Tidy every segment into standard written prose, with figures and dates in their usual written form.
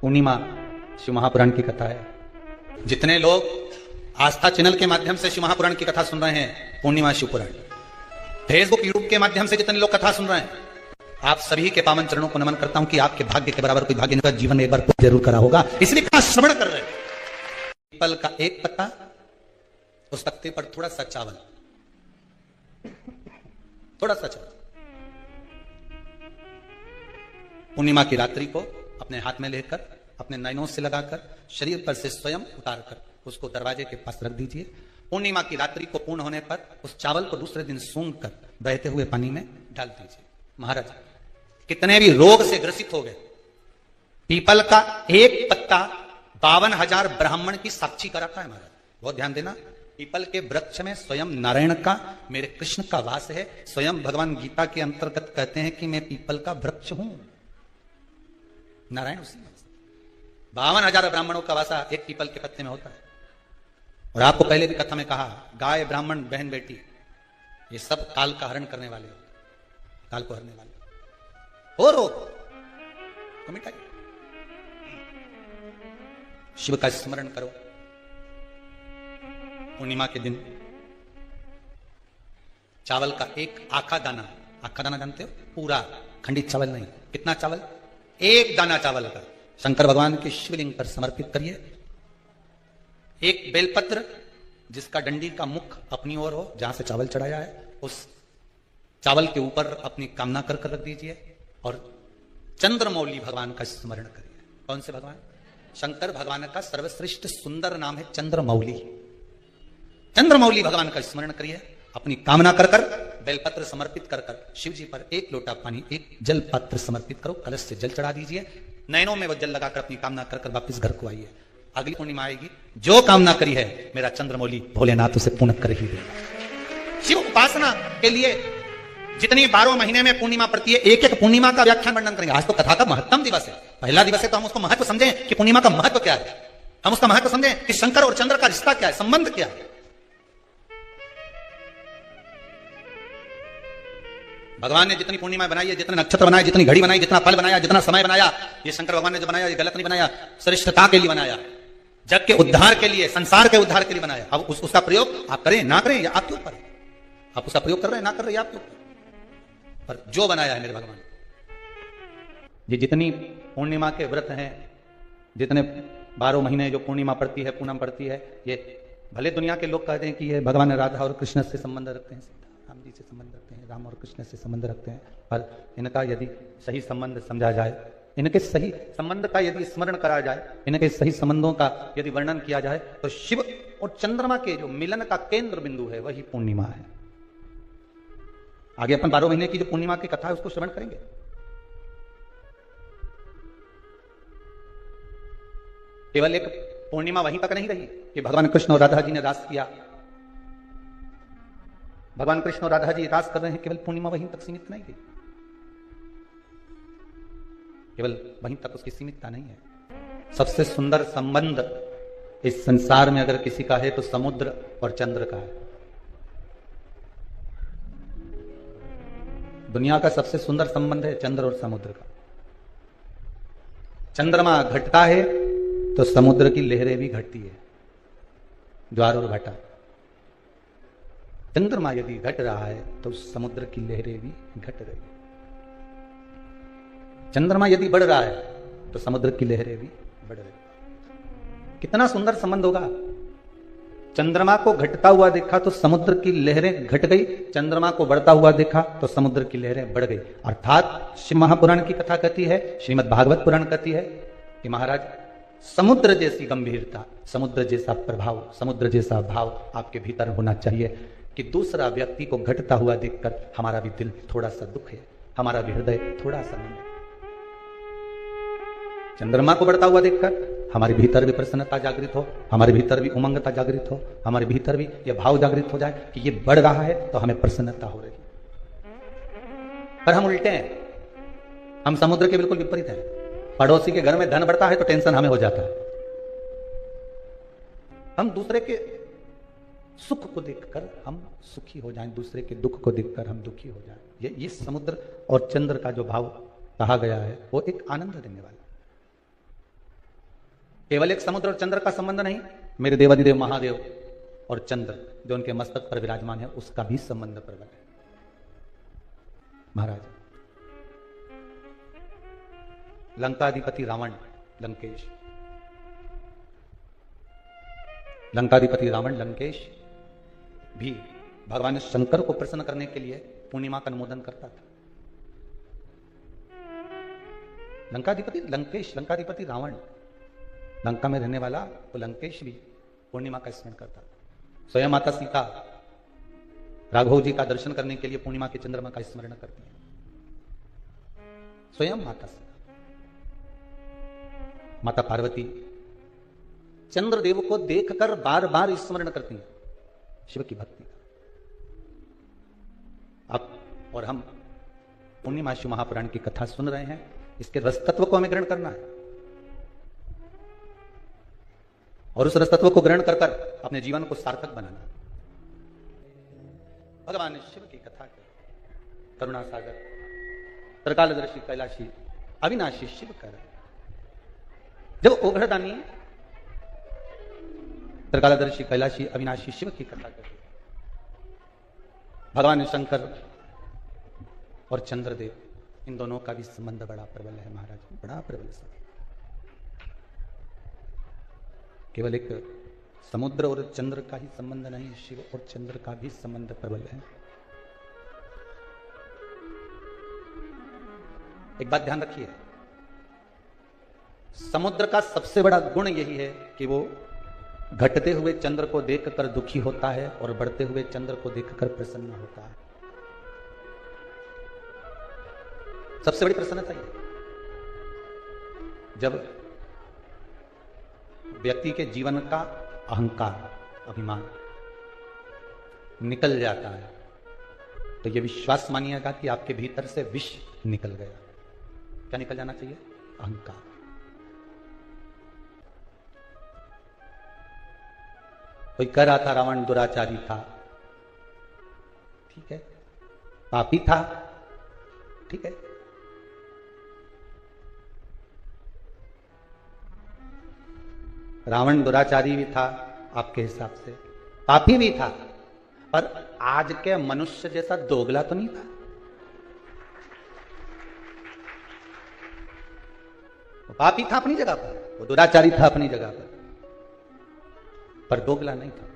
पूर्णिमा शिव महापुराण की कथा है। जितने लोग आस्था चैनल के माध्यम से शिव महापुराण की कथा सुन रहे हैं, पूर्णिमा शिव पुराण, फेसबुक यूट्यूब के माध्यम से जितने लोग कथा सुन रहे हैं, आप सभी के पावन चरणों को नमन करता हूं कि आपके भाग्य के बराबर कोई भाग्य नहीं, जीवन में एक बार जरूर करा होगा, इसलिए कथा श्रवण कर रहे हैं। पीपल का एक पत्ता, उस पत्ते पर थोड़ा सा चावल, थोड़ा सा चावल। पूर्णिमा की रात्रि को अपने हाथ में लेकर, अपने नयनों से लगाकर, शरीर पर से स्वयं उतारकर उसको दरवाजे के पास रख दीजिए। पूर्णिमा की रात्रि को पूर्ण होने पर उस चावल को दूसरे दिन सूंघ कर बहते हुए पानी में डाल दीजिए। महाराज कितने भी रोग से ग्रसित हो गए, पीपल का एक पत्ता 52,000 ब्राह्मण की साक्षी कराता है। महाराज बहुत ध्यान देना, पीपल के वृक्ष में स्वयं नारायण का, मेरे कृष्ण का वास है। स्वयं भगवान गीता के अंतर्गत कहते हैं कि मैं पीपल का वृक्ष हूं, नारायण उसी में। 52,000 ब्राह्मणों का वासा एक पीपल के पत्ते में होता है। और आपको पहले भी कथा में कहा, गाय, ब्राह्मण, बहन, बेटी, ये सब काल का हरण करने वाले होते, काल को हरने वाले हो। रोग तो मिटाइए, शिव का स्मरण करो। पूर्णिमा के दिन चावल का एक आखा दाना, आखा दाना जानते हो, पूरा खंडित चावल नहीं, कितना चावल, एक दाना चावल का शंकर भगवान के शिवलिंग पर समर्पित करिए। एक बेलपत्र जिसका डंडी का मुख अपनी ओर हो, जहां से चावल चढ़ाया है, उस चावल के ऊपर अपनी कामना कर रख दीजिए। और चंद्रमौली भगवान का स्मरण करिए। कौन से भगवान? शंकर भगवान का सर्वश्रेष्ठ सुंदर नाम है चंद्रमौली। चंद्रमौली भगवान का स्मरण करिए, अपनी कामना कर बेलपत्र समर्पित कर शिव जी पर एक लोटा पानी, एक जल पात्र समर्पित करो, कलश से जल चढ़ा दीजिए, नयनों में वो जल लगाकर अपनी कामना कर वापस घर को आइए। अगली पूर्णिमा आएगी, जो कामना करी है मेरा चंद्रमौली भोलेनाथ उसे पूर्ण कर ही देगा। शिव उपासना के लिए जितनी 12 महीने में पूर्णिमा पड़ती है, एक एक पूर्णिमा का व्याख्यान वर्णन करेंगे। आज तो कथा का महत्तम दिवस है, पहला दिवस है, तो हम उसको महत्व समझें कि पूर्णिमा का महत्व क्या है, हम उसका महत्व समझें कि शंकर और चंद्र का रिश्ता क्या है, संबंध क्या है। भगवान ने जितनी पूर्णिमा बनाई है, जितने नक्षत्र बनाए, जितनी घड़ी बनाई, जितना फल बनाया, जितना समय बनाया, ये शंकर भगवान ने जो बनाया, ये गलत नहीं बनाया, श्रेष्ठता के लिए बनाया, जग के उद्धार के लिए, संसार के उद्धार के लिए बनाया। अब उसका प्रयोग आप करें ना करें, या आपके ऊपर, आप उसका प्रयोग कर रहे हैं ना कर रहे हैं, आपके ऊपर, पर जो बनाया है मेरे भगवान। ये जितनी पूर्णिमा के व्रत हैं, जितने 12 महीने जो पूर्णिमा पड़ती है, पूनम पड़ती है, ये भले दुनिया के लोग कहते हैं कि ये भगवान राधा और कृष्ण से संबंध रखते हैं, राम जी से संबंध रखते हैं, राम और कृष्ण से संबंध रखते हैं, पर इनका यदि सही संबंध समझा जाए, इनके सही संबंध का यदि स्मरण करा जाए, इनके सही संबंधों का यदि वर्णन किया जाए, तो शिव और चंद्रमा के जो मिलन का केंद्र बिंदु है वही पूर्णिमा है। आगे अपन 12 महीने की जो पूर्णिमा की कथा है उसको श्रवण करेंगे। केवल एक पूर्णिमा वहीं तक नहीं रही कि भगवान कृष्ण और राधा जी ने रास किया, भगवान कृष्ण और राधा जी रास कर रहे हैं, केवल पूर्णिमा वहीं तक सीमित नहीं थी, केवल वहीं तक उसकी सीमितता नहीं है। सबसे सुंदर संबंध इस संसार में अगर किसी का है तो समुद्र और चंद्र का है। दुनिया का सबसे सुंदर संबंध है चंद्र और समुद्र का। चंद्रमा घटता है तो समुद्र की लहरें भी घटती है, ज्वार और घटा। चंद्रमा यदि घट रहा है तो समुद्र की लहरें भी घट रही है। चंद्रमा यदि बढ़ रहा है तो समुद्र की लहरें भी बढ़ रही। कितना सुंदर संबंध होगा। चंद्रमा को घटता हुआ देखा तो समुद्र की लहरें घट गई, चंद्रमा को बढ़ता हुआ देखा तो समुद्र की लहरें बढ़ गई। अर्थात शिव महापुराण की कथा कहती है, श्रीमद् भागवत पुराण कहती है कि महाराज समुद्र जैसी गंभीरता, समुद्र जैसा प्रभाव, समुद्र जैसा भाव आपके भीतर होना चाहिए कि दूसरा व्यक्ति को घटता हुआ देखकर हमारा भी दिल थोड़ा सा दुख है, हमारा भी हृदय थोड़ा सा नम है। चंद्रमा को बढ़ता हुआ देखकर हमारे भीतर भी प्रसन्नता जागृत हो, हमारे भीतर भी उमंगता जागृत हो, हमारे भीतर भी यह भाव जागृत हो जाए कि ये बढ़ रहा है तो हमें प्रसन्नता हो रही है। पर हम उल्टे हैं, हम समुद्र के बिल्कुल विपरीत हैं। पड़ोसी के घर में धन बढ़ता है तो टेंशन हमें हो जाता है। हम दूसरे के सुख को देखकर हम सुखी हो जाएं, दूसरे के दुख को देखकर हम दुखी हो जाएं। ये समुद्र और चंद्र का जो भाव कहा गया है वो एक आनंद देने वाला। केवल एक समुद्र और चंद्र का संबंध नहीं, मेरे देवाधिदेव महादेव और चंद्र जो उनके मस्तक पर विराजमान है उसका भी संबंध प्रबल है। महाराज लंकाधिपति रावण लंकेश, लंकाधिपति रावण लंकेश भी भगवान शंकर को प्रसन्न करने के लिए पूर्णिमा का अनुमोदन करता था। लंकाधिपति लंकेश, लंकाधिपति रावण, लंका में रहने वाला वो लंकेश भी पूर्णिमा का स्मरण करता था। स्वयं माता सीता राघव जी का दर्शन करने के लिए पूर्णिमा के चंद्रमा का स्मरण करती है। स्वयं माता सीता, माता पार्वती चंद्रदेव को देखकर बार बार स्मरण करती हैं शिव की भक्ति का। अब और हम पूर्णिमा शिव महापुराण की कथा सुन रहे हैं, इसके रस तत्व को हमें ग्रहण करना है और उस रस तत्व को ग्रहण कर कर अपने जीवन को सार्थक बनाना। भगवान शिव की कथा के करुणा सागर त्रिकालदर्शी कैलाशी अविनाशी शिव कर, जब ओघड़दानी त्रिकालदर्शी कैलाशी अविनाशी शिव की कथा करते, भगवान शंकर और चंद्रदेव इन दोनों का भी संबंध बड़ा प्रबल है महाराज, बड़ा प्रबल है। केवल एक समुद्र और चंद्र का ही संबंध नहीं, शिव और चंद्र का भी संबंध प्रबल है। एक बात ध्यान रखिए, समुद्र का सबसे बड़ा गुण यही है कि वो घटते हुए चंद्र को देखकर दुखी होता है और बढ़ते हुए चंद्र को देखकर प्रसन्न होता है। सबसे बड़ी प्रसन्नता ये, जब व्यक्ति के जीवन का अहंकार अभिमान निकल जाता है तो यह विश्वास मानिएगा कि आपके भीतर से विष निकल गया। क्या निकल जाना चाहिए? अहंकार। कोई कह रहा था रावण दुराचारी था, ठीक है, पापी था, ठीक है, रावण दुराचारी भी था आपके हिसाब से, पापी भी था, पर आज के मनुष्य जैसा दोगला तो नहीं था। वो पापी था अपनी जगह पर, वो दुराचारी था अपनी जगह पर दोगला नहीं था।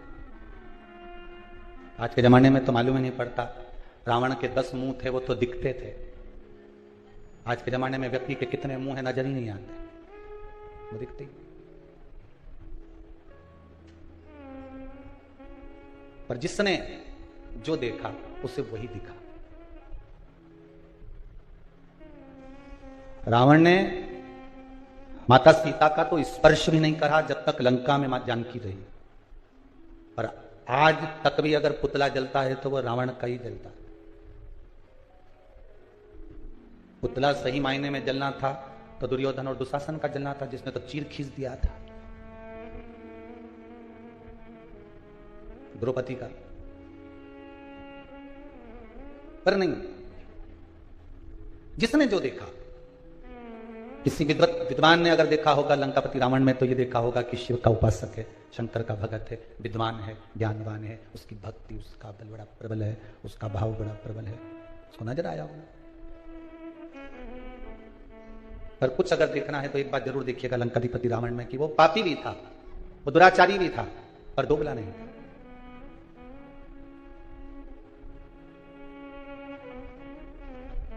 आज के जमाने में तो मालूम ही नहीं पड़ता, रावण के 10 मुंह थे वो तो दिखते थे। आज के जमाने में व्यक्ति के कितने मुंह है नजर ही नहीं आते, वो दिखते ही। पर जिसने जो देखा उसे वही दिखा। रावण ने माता सीता का तो स्पर्श भी नहीं करा जब तक लंका में मां जानकी रही, पर आज तक भी अगर पुतला जलता है तो वह रावण का ही जलता है। पुतला सही मायने में जलना था तो दुर्योधन और दुशासन का जलना था, जिसने तो चीर खींच दिया था द्रौपदी का। पर नहीं, जिसने जो देखा, किसी विद्वान ने अगर देखा होगा लंकापति रावण में तो ये देखा होगा कि शिव का उपासक है, शंकर का भगत है, विद्वान है, ज्ञानवान है, उसकी भक्ति, उसका बल बड़ा प्रबल है, उसका भाव बड़ा प्रबल है, उसको नजर आया होगा। पर कुछ अगर देखना है तो एक बात जरूर देखिएगा लंकाधिपति रावण में कि वो पापी भी था, वो दुराचारी भी था, पर दोगला नहीं था।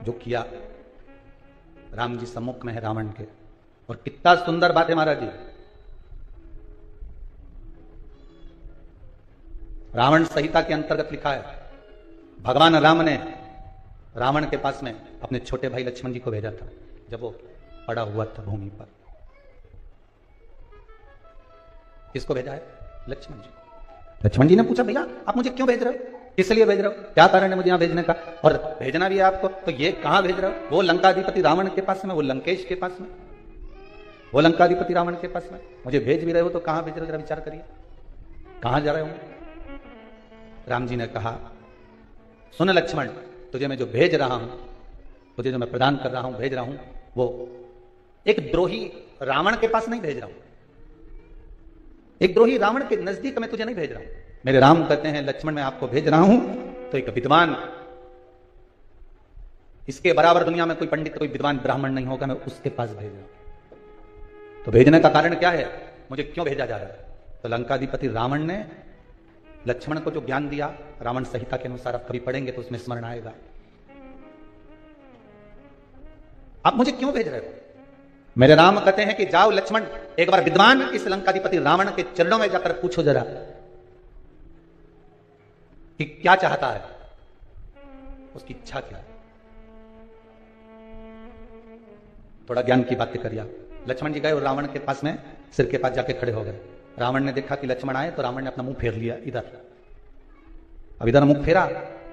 जो किया राम जी सम्मुख में है रावण के, और कितना सुंदर बात है महाराज जी। रावण संहिता के अंतर्गत लिखा है, भगवान राम ने रावण के पास में अपने छोटे भाई लक्ष्मण जी को भेजा था जब वो पड़ा हुआ था भूमि पर। किसको भेजा है? लक्ष्मण जी। लक्ष्मण जी ने पूछा, भैया आप मुझे क्यों भेज रहे हो, किस लिए भेज रहे हो, क्या कारण है मुझे यहां भेजने का, और भेजना भी है आपको तो ये कहां भेज रहे हो? वो लंकाधिपति रावण के पास में, वो लंकेश के पास में, वो लंकाधिपति रावण के पास में मुझे भेज भी रहे हो तो कहां भेज रहे हो, जरा विचार करिए, कहां जा रहे हो? राम जी ने कहा, सुन लक्ष्मण, तुझे मैं जो भेज रहा हूं, तुझे जो मैं प्रदान कर रहा हूं, भेज रहा हूं, वो एक द्रोही रावण के पास नहीं भेज रहा हूं, एक द्रोही रावण के नजदीक मैं तुझे नहीं भेज रहा हूं। मेरे राम कहते हैं लक्ष्मण मैं आपको भेज रहा हूं तो एक विद्वान, इसके बराबर दुनिया में कोई पंडित कोई विद्वान ब्राह्मण नहीं होगा, मैं उसके पास भेज रहा हूं। तो भेजने का कारण क्या है, मुझे क्यों भेजा जा रहा है? तो लंकाधिपति रावण ने लक्ष्मण को जो ज्ञान दिया रावण संहिता के अनुसार, आप कभी पढ़ेंगे तो उसमें स्मरण आएगा। आप मुझे क्यों भेज रहे हो? मेरे राम कहते हैं कि जाओ लक्ष्मण, एक बार विद्वान इस लंकाधिपति रावण के चरणों में जाकर पूछो जरा कि क्या चाहता है, उसकी इच्छा क्या है। थोड़ा ज्ञान की बातें करिए। लक्ष्मण जी गए और रावण के पास में सिर के पास जाके खड़े हो गए। रावण ने देखा कि लक्ष्मण आए तो रावण ने अपना मुंह फेर लिया इधर। अब इधर मुंह फेरा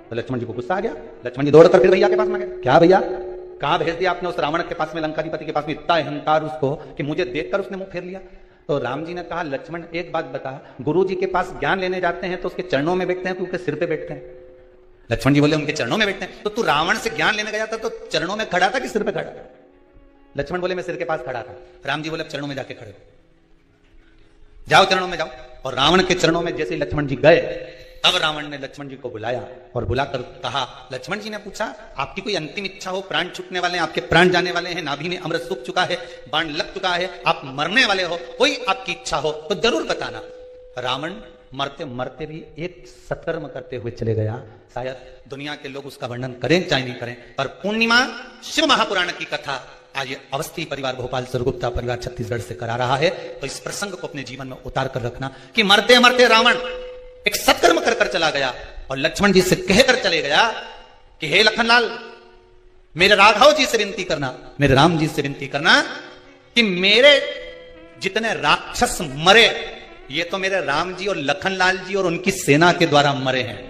तो लक्ष्मण जी को गुस्सा आ गया। लक्ष्मण जी दौड़कर फिर भैया के पास में गए। क्या भैया, कहां भेज दिया आपने उस रावण के पास में, लंकाधिपति के पास में, इतना अहंकार उसको कि मुझे देखकर उसने मुंह फेर लिया। तो राम जी ने कहा लक्ष्मण एक बात बता, गुरु जी के पास ज्ञान लेने जाते हैं तो उसके चरणों में बैठते हैं कि उसके सिर पे बैठते हैं? लक्ष्मण जी बोले उनके चरणों में बैठते हैं। तो तू रावण से ज्ञान लेने गया था तो चरणों में खड़ा था कि सिर पे खड़ा था? लक्ष्मण बोले मैं सिर के पास खड़ा था। राम जी बोले अब चरणों में जाके खड़े हो, जाओ चरणों में जाओ। और रावण के चरणों में जैसे लक्ष्मण जी गए तब रावण ने लक्ष्मण जी को बुलाया और बुलाकर कहा, लक्ष्मण जी ने पूछा आपकी कोई अंतिम इच्छा हो, प्राण छूटने वाले हैं, आपके प्राण जाने वाले हैं, नाभि में अमृत सूख चुका है, बाण लग चुका है, आप मरने वाले हो, कोई आपकी इच्छा हो तो जरूर बताना। रावण मरते मरते भी एक सत्कर्म करते हुए चले गया। शायद दुनिया के लोग उसका वर्णन करें चाहे नहीं करें, पर पूर्णिमा शिव महापुराण की कथा आज ये अवस्थी परिवार भोपाल सरगुप्ता परिवार छत्तीसगढ़ से करा रहा है। तो इस प्रसंग को अपने जीवन में उतार कर रखना कि मरते मरते रावण एक सत्कर्म कर कर चला गया और लक्ष्मण जी से कहकर चले गया कि हे लखनलाल, मेरे राघव जी से विनती करना, मेरे राम जी से विनती करना कि मेरे जितने राक्षस मरे ये तो मेरे राम जी और लखनलाल जी और उनकी सेना के द्वारा मरे हैं।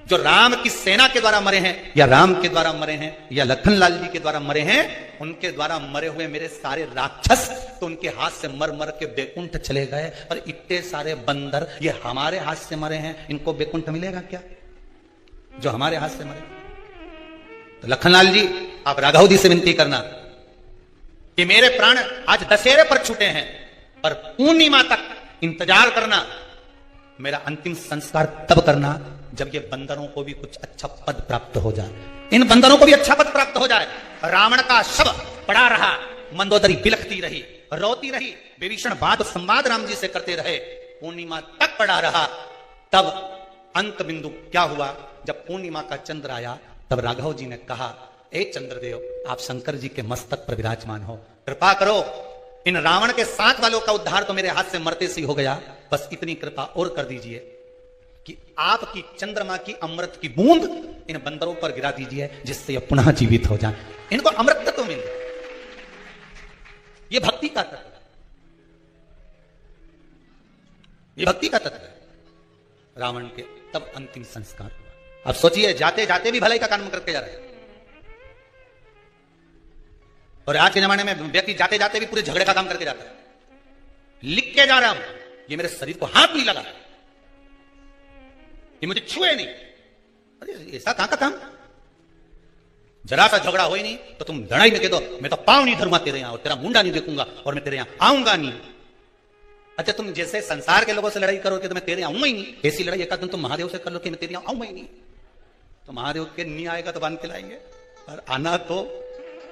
जो राम की सेना के द्वारा मरे हैं या राम के द्वारा मरे हैं या लखनलाल जी के द्वारा मरे हैं, उनके द्वारा मरे हुए मेरे सारे राक्षस तो उनके हाथ से मर मर के बैकुंठ चले गए, और इतने सारे बंदर ये हमारे हाथ से मरे हैं, इनको बैकुंठ मिलेगा क्या जो हमारे हाथ से मरे? तो लखनलाल जी आप राघव जी से विनती करना कि मेरे प्राण आज दशहरे पर छूटे हैं, पर पूर्णिमा तक इंतजार करना, मेरा अंतिम संस्कार तब करना जब ये बंदरों को भी कुछ अच्छा पद प्राप्त हो जाए, इन बंदरों को भी अच्छा पद प्राप्त हो जाए। रावण का शव पड़ा रहा, मंदोदरी बिलखती रही, रोती रही, विभीषण वाद संवाद राम जी से करते रहे, पूर्णिमा तक पड़ा रहा। तब अंत बिंदु क्या हुआ, जब पूर्णिमा का चंद्र आया तब राघव जी ने कहा, ए चंद्रदेव आप शंकर जी के मस्तक पर विराजमान हो, कृपा करो, इन रावण के साथ वालों का उद्धार तो मेरे हाथ से मरते से हो गया, बस इतनी कृपा और कर दीजिए कि आपकी चंद्रमा की अमृत की बूंद इन बंदरों पर गिरा दीजिए जिससे ये पुनः जीवित हो जाए, इनको अमृत तत्व मिल जाए। ये भक्ति का तत्व है, ये भक्ति का तत्व है। रावण के तब अंतिम संस्कार हुआ। अब सोचिए जाते जाते भी भलाई का काम करके जा रहे हैं, और आज के जमाने में व्यक्ति जाते जाते भी पूरे झगड़े का काम करके जाता है। लिख के जा रहा हूं, ये मेरे शरीर को हाथ नहीं लगा, ये मुझे छुए नहीं। अरे ऐसा कहां का काम, जरा सा झगड़ा हो ही नहीं तो तुम लड़ाई में कह दो मैं तो पांव नहीं धरूंगा तेरे यहां, और तेरा मुंडा नहीं देखूंगा, और मैं तेरे यहां आऊंगा नहीं। अच्छा तुम जैसे संसार के लोगों से लड़ाई करोगे तो मैं तेरे आऊंगा ही नहीं, ऐसी लड़ाई एक तुम महादेव से कर लो कि मैं तेरे यहां आऊंगा ही नहीं, तो महादेव के नहीं आएगा तो बांध के लाएंगे, और आना तो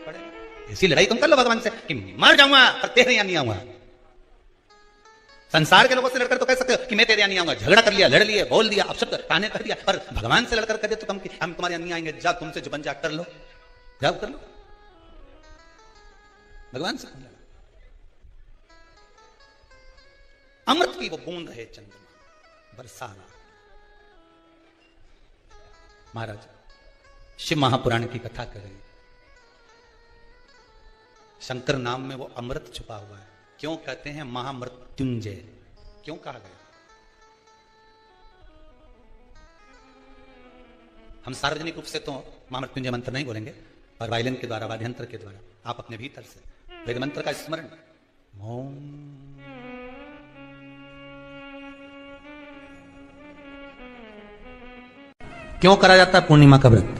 पड़ेगा। ऐसी लड़ाई तुम कर लो भगवान से कि मर जाऊंगा पर तेरे यहां नहीं आऊंगा। संसार के लोगों से लड़कर तो कह सकते हो कि मैं तेरे यहां नहीं आऊंगा, झगड़ा कर लिया, लड़ लिए, बोल दिया, अपशब्द ताने कर दिया, पर भगवान से लड़कर कर दे तो हम तुम्हारे यहां नहीं आएंगे, जा तुमसे जो बन जा कर लो, जाओ कर लो, भगवान से अमृत की वो बूंद है चंद्रमा बरसाना। महाराज शिव महापुराण की कथा कर रहे हैं, शंकर नाम में वो अमृत छुपा हुआ है। क्यों कहते हैं महामृत्युंजय, क्यों कहा गया? हम सार्वजनिक रूप से तो महामृत्युंजय मंत्र नहीं बोलेंगे, पर वायलिन के द्वारा, वाद्यंत्र के द्वारा आप अपने भीतर से वेद मंत्र का स्मरण, ओम क्यों करा जाता है पूर्णिमा का व्रत?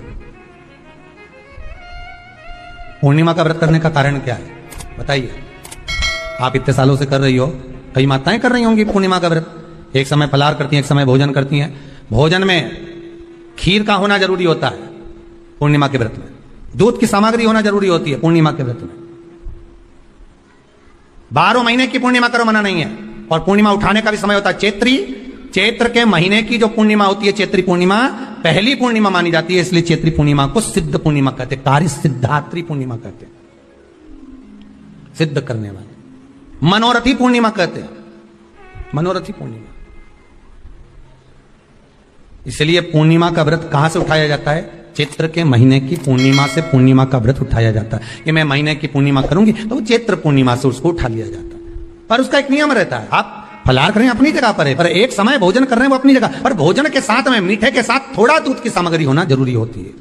पूर्णिमा का व्रत करने का कारण क्या है बताइए? आप इतने सालों से कर रही हो, कई माताएं कर रही होंगी पूर्णिमा का व्रत, एक समय फलाहार करती हैं, एक समय भोजन करती हैं। भोजन में खीर का होना जरूरी होता है पूर्णिमा के व्रत में, दूध की सामग्री होना जरूरी होती है पूर्णिमा के व्रत में। 12 महीने की पूर्णिमा करो मना नहीं है। और पूर्णिमा उठाने का भी समय होता है चैत्री, चैत्र के महीने की जो पूर्णिमा होती है चैत्री पूर्णिमा पहली पूर्णिमा मानी जाती है, इसलिए चैत्री पूर्णिमा को सिद्ध पूर्णिमा कहते हैं, कार्य सिद्धात्री पूर्णिमा कहते हैं, सिद्ध करने वाले। मनोरथी पूर्णिमा कहते हैं, मनोरथी पूर्णिमा। इसलिए पूर्णिमा का व्रत कहां से उठाया जाता है? चैत्र के महीने की पूर्णिमा से पूर्णिमा का व्रत उठाया जाता है। कि मैं महीने की पूर्णिमा करूंगी तो चैत्र पूर्णिमा से उसको उठा लिया जाता है। पर उसका एक नियम रहता है, आप फलाहार करें अपनी जगह पर है, पर एक समय भोजन कर रहे हैं वो अपनी जगह, पर भोजन के साथ में मीठे के साथ थोड़ा दूध की सामग्री होना जरूरी होती है।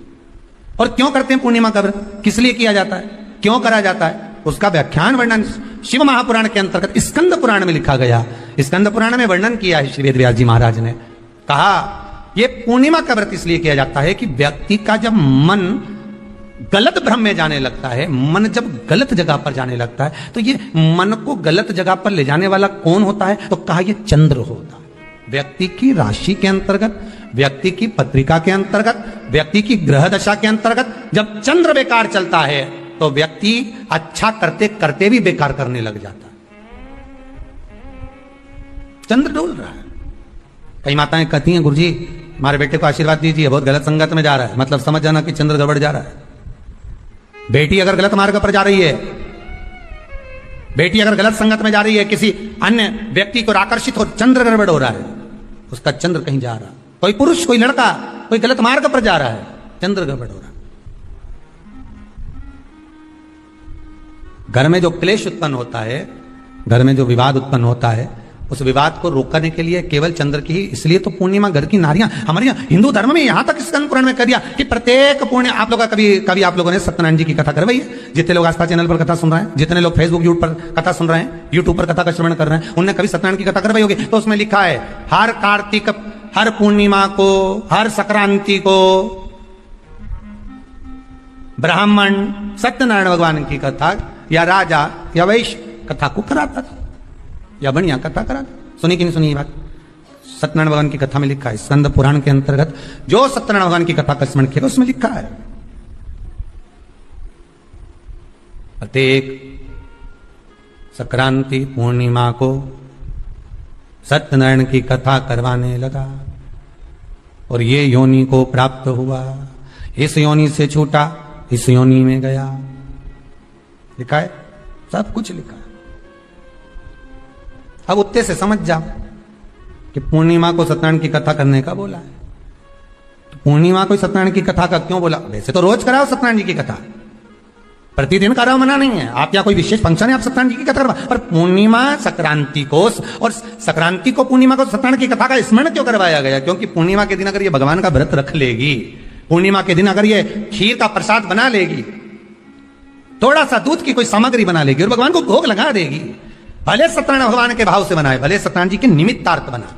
और क्यों करते हैं पूर्णिमा का व्रत, किस लिए किया जाता है, क्यों करा जाता है, उसका व्याख्यान वर्णन शिव महापुराण के अंतर्गत स्कंद पुराण में लिखा गया। स्कंद पुराण में वर्णन किया है श्री वेदव्यास जी महाराज ने। कहा यह पूर्णिमा का व्रत इसलिए किया जाता है कि व्यक्ति का जब मन गलत भ्रम में जाने लगता है, मन जब गलत जगह पर जाने लगता है, तो ये मन को गलत जगह पर ले जाने वाला कौन होता है? तो कहा यह चंद्र होता है। व्यक्ति की राशि के अंतर्गत, व्यक्ति की पत्रिका के अंतर्गत, व्यक्ति की ग्रह दशा के अंतर्गत जब चंद्र बेकार चलता है तो व्यक्ति अच्छा करते करते भी बेकार करने लग जाता है। चंद्र डोल रहा है। कई माताएं कहती हैं गुरुजी हमारे बेटे को आशीर्वाद दीजिए, बहुत गलत संगत में जा रहा है, मतलब समझ जाना कि चंद्र गड़बड़ जा रहा है। बेटी अगर गलत मार्ग पर जा रही है, बेटी अगर गलत संगत में जा रही है, किसी अन्य व्यक्ति को आकर्षित हो, चंद्र गड़बड़ हो रहा है, उसका चंद्र कहीं जा रहा है। कोई पुरुष, कोई लड़का, कोई गलत मार्ग पर जा रहा है, चंद्र गड़बड़ हो रहा है। घर में जो क्लेश उत्पन्न होता है, घर में जो विवाद उत्पन्न होता है, उस विवाद को रोकने के लिए केवल चंद्र की ही, इसलिए तो पूर्णिमा घर की नारियां हमारे यहाँ हिंदू धर्म में यहां तक स्कंद पुराण में कर दिया कि प्रत्येक पूर्णिमा। आप लोग का कभी आप लोगों ने सत्यनारायण जी की कथा करवाई है? जितने लोग आस्था चैनल पर कथा सुन रहे हैं, जितने लोग फेसबुक यूट्यूब पर कथा सुन रहे हैं, यूट्यूब पर कथा का श्रवण कर रहे हैं, उनने कभी सत्यनारायण की कथा करवाई होगी? तो उसमें लिखा है हर कार्तिक, हर पूर्णिमा को, हर संक्रांति को ब्राह्मण सत्यनारायण भगवान की कथा या राजा या वैश्य कथा को कराता था, या बढ़िया कथा करा। सुनी कि नहीं सुनी ये बात? सत्यनारायण भगवान की कथा में लिखा है, स्कंद पुराण के अंतर्गत जो सत्यनारायण भगवान की कथा का स्मरण किया उसमें लिखा है प्रत्येक संक्रांति पूर्णिमा को सत्यनारायण की कथा करवाने लगा और ये योनि को प्राप्त हुआ, इस योनि से छूटा, इस योनि में गया। लिखा है, सब कुछ लिखा है। अब उत्ते से समझ जाओ कि पूर्णिमा को सत्यनारायण की कथा करने का बोला है। तो पूर्णिमा को सत्यनारायण की कथा का क्यों बोला? वैसे तो रोज कराओ सत्यनारायण जी की कथा, प्रतिदिन कराओ, मना नहीं है। आप या कोई विशेष फंक्शन है आप सत्यनारायण जी की कथा करवा, पर पूर्णिमा संक्रांति को, और संक्रांति को पूर्णिमा को सत्यनारायण की कथा का स्मरण क्यों करवाया गया? क्योंकि पूर्णिमा के दिन अगर ये भगवान का व्रत रख लेगी, पूर्णिमा के दिन अगर ये खीर का प्रसाद बना लेगी, थोड़ा सा दूध की कोई सामग्री बना लेगी और भगवान को भोग लगा देगी, भले सत्यनारायण भगवान के भाव से बनाए, भले सत्यनारायण जी के निमित्तार्थ बना,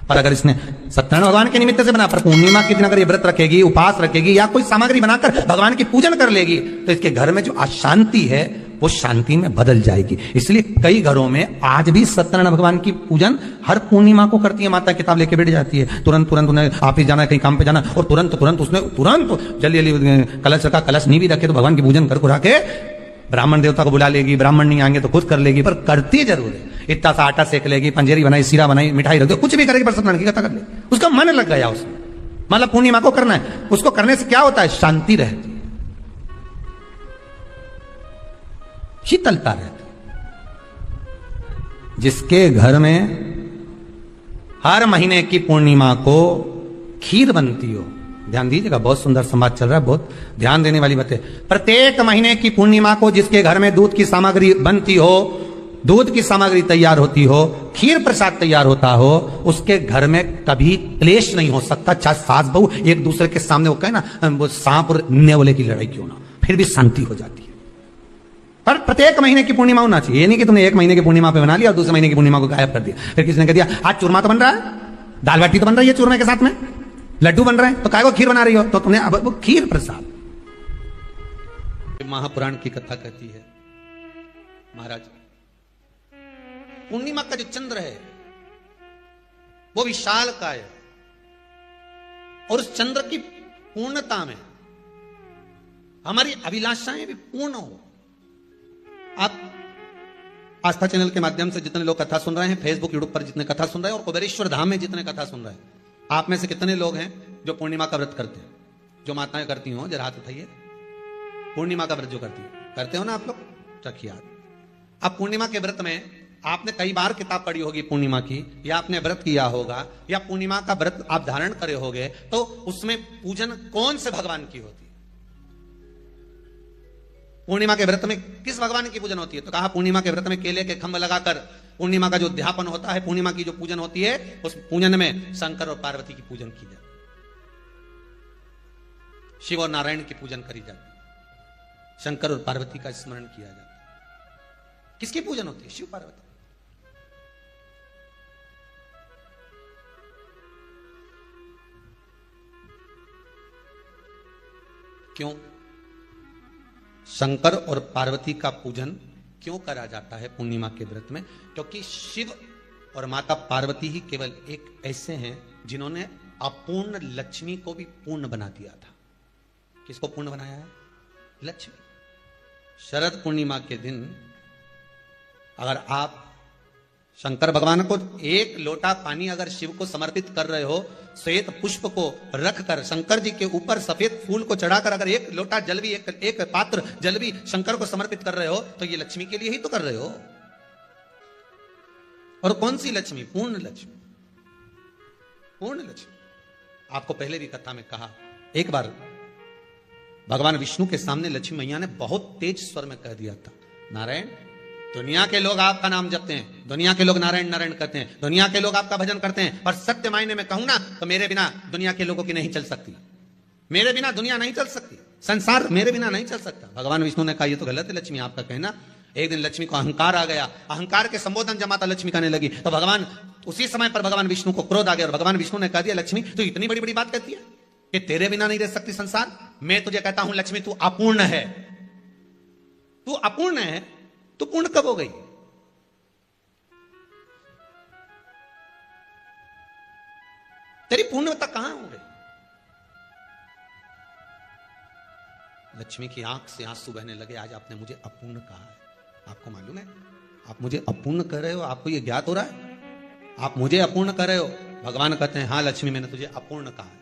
पर अगर इसने सत्यनारायण भगवान के निमित्त से बना, पर पूर्णिमा के दिन अगर ये व्रत रखेगी, उपास रखेगी या कोई सामग्री बनाकर भगवान की पूजन कर लेगी, तो इसके घर में जो अशांति है वो शांति में बदल जाएगी। इसलिए कई घरों में आज भी सत्यनारायण भगवान की पूजन हर पूर्णिमा को करती है। माता किताब लेके बैठ जाती है, तुरंत उन्हें ऑफिस जाना है, कहीं काम पे जाना, और तुरंत उसने जल्दी कलश रखा, कलश नहीं भी रखे तो भगवान की पूजन कर कुरा के ब्राह्मण देवता को बुला लेगी, ब्राह्मण नहीं आएंगे तो खुद कर लेगी, पर करती जरूर है। इतना सा आटा सेक लेगी, पंजेरी बनाई, सीरा बनाई, मिठाई रख दो, कुछ भी करेगी पर सत्यनारायण की कथा कर ले, उसका मन लग गया उसमें, मतलब पूर्णिमा को करना है। उसको करने से क्या होता है? शांति रहती, शीतलता रहती। जिसके घर में हर महीने की पूर्णिमा को खीर बनती हो, ध्यान दीजिएगा, बहुत सुंदर संवाद चल रहा है, बहुत ध्यान देने वाली बात है। प्रत्येक महीने की पूर्णिमा को जिसके घर में दूध की सामग्री बनती हो, दूध की सामग्री तैयार होती हो, खीर प्रसाद तैयार होता हो, उसके घर में कभी क्लेश नहीं हो सकता। चाहे सास बहू एक दूसरे के सामने वो कहे ना, वो सांप और नेवले की लड़ाई क्यों ना, फिर भी शांति हो जाती है। पर प्रत्येक महीने की पूर्णिमा होना चाहिए। ये नहीं कि तुमने एक महीने की पूर्णिमा पे बना लिया और दूसरे महीने की पूर्णिमा को गायब कर दिया। फिर किसने कह दिया आज चूरमा तो बन रहा है, दाल बाटी तो बन रही है चूरमे के साथ में, लड्डू बन रहे हैं, तो काय को खीर बना रही हो? तो तुमने अब वो खीर प्रसाद। महापुराण की कथा कहती है, महाराज पूर्णिमा का जो चंद्र है वो विशाल का है, और उस चंद्र की पूर्णता में हमारी अभिलाषाएं भी पूर्ण हो। आप आस्था चैनल के माध्यम से जितने लोग कथा सुन रहे हैं, फेसबुक यूट्यूब पर जितने कथा सुन रहे हैं, और कुबेरेश्वर धाम में जितने कथा सुन रहे हैं, आप में से कितने लोग हैं जो पूर्णिमा का व्रत करते हैं? जो माताएं करती हो जरा हाथ उठाइए। पूर्णिमा का व्रत जो करते हो ना आप लोग, रखिए हाथ। अब पूर्णिमा के व्रत में आपने कई बार किताब पढ़ी होगी पूर्णिमा की, या आपने व्रत किया होगा, या पूर्णिमा का व्रत आप धारण करे होगे, तो उसमें पूजन कौन से भगवान की होती है? पूर्णिमा के व्रत में किस भगवान की पूजन होती है? तो कहा पूर्णिमा के व्रत में केले के खंभ लगाकर पूर्णिमा का जो अध्यापन होता है, पूर्णिमा की जो पूजन होती है, उस पूजन में शंकर और पार्वती की पूजन की जाती, शिव और नारायण की पूजन करी जाती, शंकर और पार्वती का स्मरण किया जाता। किसकी पूजन होती है? शिव पार्वती। क्यों शंकर और पार्वती का पूजन क्यों करा जाता है पूर्णिमा के व्रत में? क्योंकि शिव और माता पार्वती ही केवल एक ऐसे हैं जिन्होंने अपूर्ण लक्ष्मी को भी पूर्ण बना दिया था। किसको पूर्ण बनाया है? लक्ष्मी। शरद पूर्णिमा के दिन अगर आप शंकर भगवान को एक लोटा पानी अगर शिव को समर्पित कर रहे हो, श्वेत पुष्प को रखकर शंकर जी के ऊपर सफेद फूल को चढ़ाकर अगर एक लोटा जल भी, एक पात्र जल भी शंकर को समर्पित कर रहे हो, तो ये लक्ष्मी के लिए ही तो कर रहे हो। और कौन सी लक्ष्मी? पूर्ण लक्ष्मी। पूर्ण लक्ष्मी। आपको पहले भी कथा में कहा, एक बार भगवान विष्णु के सामने लक्ष्मी मैया ने बहुत तेज स्वर में कह दिया था, नारायण, दुनिया के लोग आपका नाम जपते हैं, दुनिया के लोग नारायण नारायण करते हैं, दुनिया के लोग आपका भजन करते हैं, पर सत्य मायने में कहूं ना तो मेरे बिना दुनिया के लोगों की नहीं चल सकती, मेरे बिना दुनिया नहीं चल सकती, संसार मेरे बिना नहीं चल सकता। भगवान विष्णु ने कहा ये तो गलत है लक्ष्मी आपका कहना। एक दिन लक्ष्मी को अहंकार आ गया, अहंकार के संबोधन जब माता लक्ष्मी करने लगी तो भगवान उसी समय पर भगवान विष्णु को क्रोध आ गया, और भगवान विष्णु ने कह दिया, लक्ष्मी तू इतनी बड़ी बड़ी बात कहती है कि तेरे बिना नहीं रह सकती संसार? मैं तुझे कहता हूं लक्ष्मी तू अपूर्ण है, तू अपूर्ण है, तू पूर्ण कब हो गई? तेरी पूर्णता कहां हो गई? लक्ष्मी की आंख से आंसू बहने लगे, आज आपने मुझे अपूर्ण कहा है। आपको मालूम है आप मुझे अपूर्ण कर रहे हो? आपको यह ज्ञात हो रहा है आप मुझे अपूर्ण कर रहे हो? भगवान कहते हैं हाँ लक्ष्मी मैंने तुझे अपूर्ण कहा है।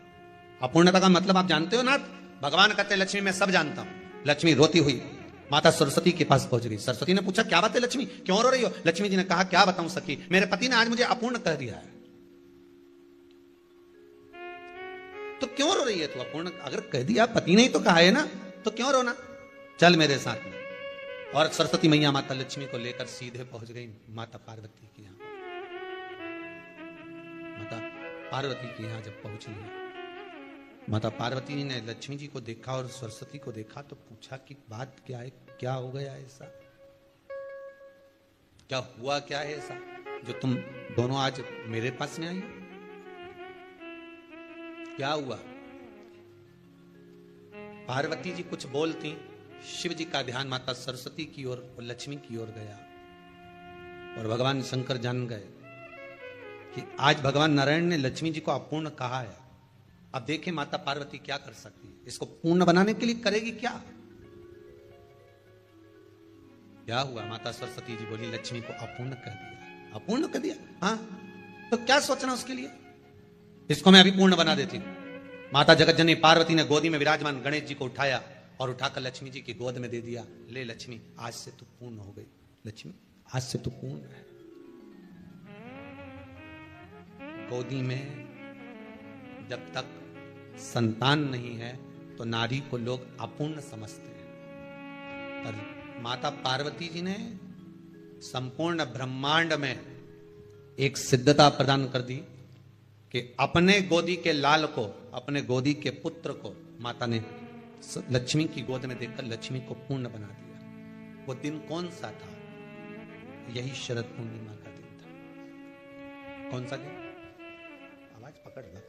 अपूर्णता का मतलब आप जानते हो ना? भगवान कहते हैं लक्ष्मी मैं सब जानता हूं। लक्ष्मी रोती हुई माता सरस्वती के पास पहुंच गई। सरस्वती ने पूछा क्या बात है लक्ष्मी, क्यों रो रही हो? लक्ष्मी जी ने कहा क्या बताऊं सखी, मेरे पति ने आज मुझे अपूर्ण कह दिया है। तो क्यों रो रही है तू? अपूर्ण अगर कह दिया, पति ने ही तो कहा है ना, तो क्यों रोना? चल मेरे साथ में। और सरस्वती मैया माता लक्ष्मी को लेकर सीधे पहुंच गई माता पार्वती के यहां। माता पार्वती के यहां जब पहुंची, माता पार्वती ने लक्ष्मी जी को देखा और सरस्वती को देखा तो पूछा कि बात क्या है, क्या हो गया ऐसा, क्या हुआ, क्या है ऐसा जो तुम दोनों आज मेरे पास में आई? क्या हुआ? पार्वती जी कुछ बोलती, शिव जी का ध्यान माता सरस्वती की ओर और लक्ष्मी की ओर गया, और भगवान शंकर जान गए कि आज भगवान नारायण ने लक्ष्मी जी को अपूर्ण कहा है। अब देखें माता पार्वती क्या कर सकती है, इसको पूर्ण बनाने के लिए करेगी क्या? क्या हुआ? माता सरस्वती जी बोली लक्ष्मी को अपूर्ण कह दिया। अपूर्ण कह दिया? हाँ, तो क्या सोचना उसके लिए, इसको मैं अभी पूर्ण बना देती हूं। माता जगतजननी पार्वती ने गोदी में विराजमान गणेश जी को उठाया और उठाकर लक्ष्मी जी की गोद में दे दिया। ले लक्ष्मी, आज से तू पूर्ण हो गई। लक्ष्मी आज से तू पूर्ण है। गोदी में जब तक संतान नहीं है तो नारी को लोग अपूर्ण समझते हैं, पर माता पार्वती जी ने संपूर्ण ब्रह्मांड में एक सिद्धता प्रदान कर दी कि अपने गोदी के लाल को, अपने गोदी के पुत्र को माता ने लक्ष्मी की गोद में देखकर लक्ष्मी को पूर्ण बना दिया। वो दिन कौन सा था? यही शरद पूर्णिमा का दिन था। कौन सा दिन? आवाज पकड़ लो।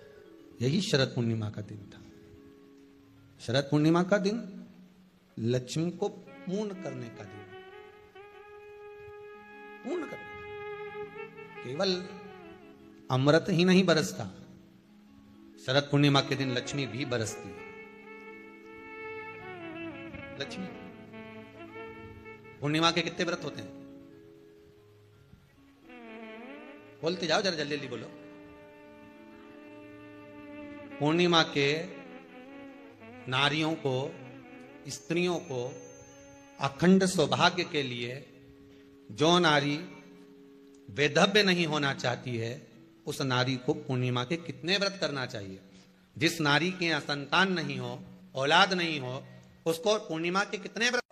यही शरद पूर्णिमा का दिन था। शरद पूर्णिमा का दिन लक्ष्मी को पूर्ण करने का दिन, पूर्ण करने। केवल अमृत ही नहीं बरसता, शरद पूर्णिमा के दिन लक्ष्मी भी बरसती है। लक्ष्मी पूर्णिमा के कितने व्रत होते हैं? बोलते जाओ जरा, जल्दी जल्दी बोलो। पूर्णिमा के नारियों को, स्त्रियों को अखंड सौभाग्य के लिए, जो नारी वैधव्य नहीं होना चाहती है, उस नारी को पूर्णिमा के कितने व्रत करना चाहिए? जिस नारी के यहाँ संतान नहीं हो, औलाद नहीं हो, उसको पूर्णिमा के कितने व्रत